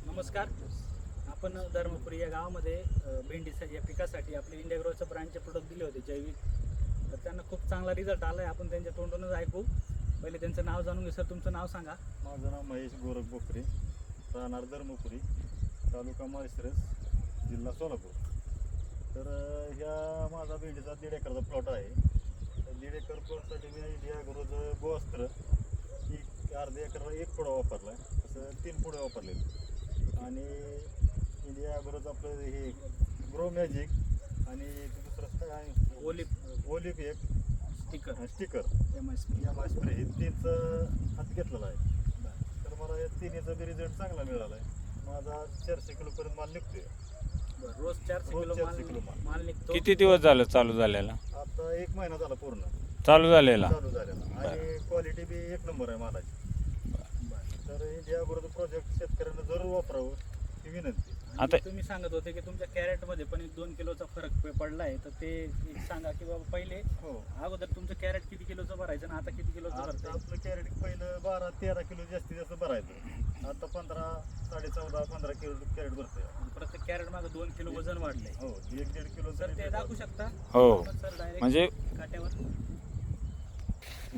नमस्कार. आपण धर्मपुरी या गावामध्ये भेंडीसाठी या पिकासाठी आपले इंडिया ग्रोचे ब्रँडचे प्रोडक्ट दिले होते जैविक, तर त्यांना खूप चांगला रिझल्ट आला आहे. आपण त्यांच्या तोंडूनच ऐकू. पहिले त्यांचं नाव जाणून घेऊ. सर, तुमचं नाव सांगा. माझं नाव महेश गोरख बोकरे, राहणार धर्मपुरी, तालुका माळशिरस, जिल्हा सोलापूर. तर ह्या माझा भेंडीचा 1.5 एकरचा प्लॉट आहे. तर 1.5 एकर प्लॉटसाठी मी इंडिया ग्रोचं गोअस्त्र अर्ध्या एकरला 1 पुडा वापरला आहे, असं 3 पुडे वापरलेले. आणि इंडिया ग्रोचं आपलं हे ग्रो मॅजिक आणि दुसरं काय ओलिप एक स्टिकर एम आय स्प्रे हे 3चं हात घेतलेला आहे. तर मला या 3चा बी रिझल्ट चांगला मिळाला आहे. माझा 400 किलोपर्यंत माल निघतोय. रोज 400 किलो माल निघतो. किती दिवस झालं चालू झालेला? आता 1 महिना झाला पूर्ण चालू झालेला. आणि क्वालिटी बी 1 नंबर आहे मालाची. तर इंडिया ग्रोचं प्रोजेक्ट शेतकऱ्यांना जरूर वापरावं ही विनंती. आता तुम्ही सांगत होते की तुमच्या कॅरेटमध्ये पण 1-2 किलोचा फरक पडला आहे, तर ते एक सांगा की बाबा पहिले अगोदर तुमचं कॅरेट किती किलोचं भरायचं आणि आता किती किलोचं भरतं? आपलं कॅरेट पहिलं 12-13 किलो जास्तीत जास्त भरायचं. आता 14-15 किलो कॅरेट भरतंय. प्रत्येक कॅरेट मागे 2 किलो वजन वाढलंय. हो, 1-1.5 किलो. सर, ते दाखवू शकता? हो, सर, डायरेक्ट म्हणजे काट्यावर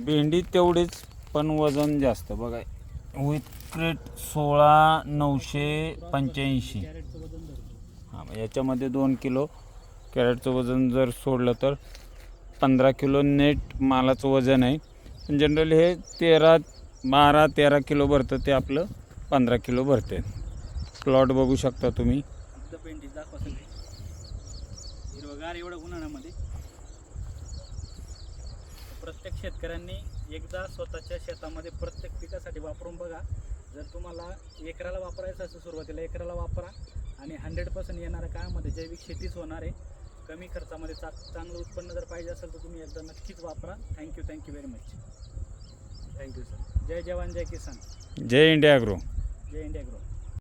भेंडी तेवढीच पण वजन जास्त. बघा, विथ क्रेट 16,985. कॅरेटचं वजन धरतो. हां, याच्यामध्ये 2 किलो कॅरेटचं वजन जर सोडलं तर 15 किलो नेट मालाचं वजन आहे. पण जनरली हे 12-13 किलो भरतं, ते आपलं 15 किलो भरते. प्लॉट बघू शकता तुम्ही. एकदा पेंटी दाखवा सगळी. हिरवगार एवढं उन्हाळ्यामध्ये. प्रत्येक शेतकऱ्यांनी एकदा स्वतःच्या शेतामध्ये प्रत्येक पिकासाठी वापरून बघा. जर तुम्हाला एकराला वापरायचं असेल, सुरुवातीला एकराला वापरा आणि 100% येणाऱ्या काळामध्ये जैविक शेतीच होणार आहे. कमी खर्चामध्ये चांगलं उत्पन्न जर पाहिजे असेल तर तुम्ही एकदा नक्कीच वापरा. Thank you very much. Thank you sir. जय जवान, जय किसान, जय इंडिया ग्रो. जय इंडिया ग्रो.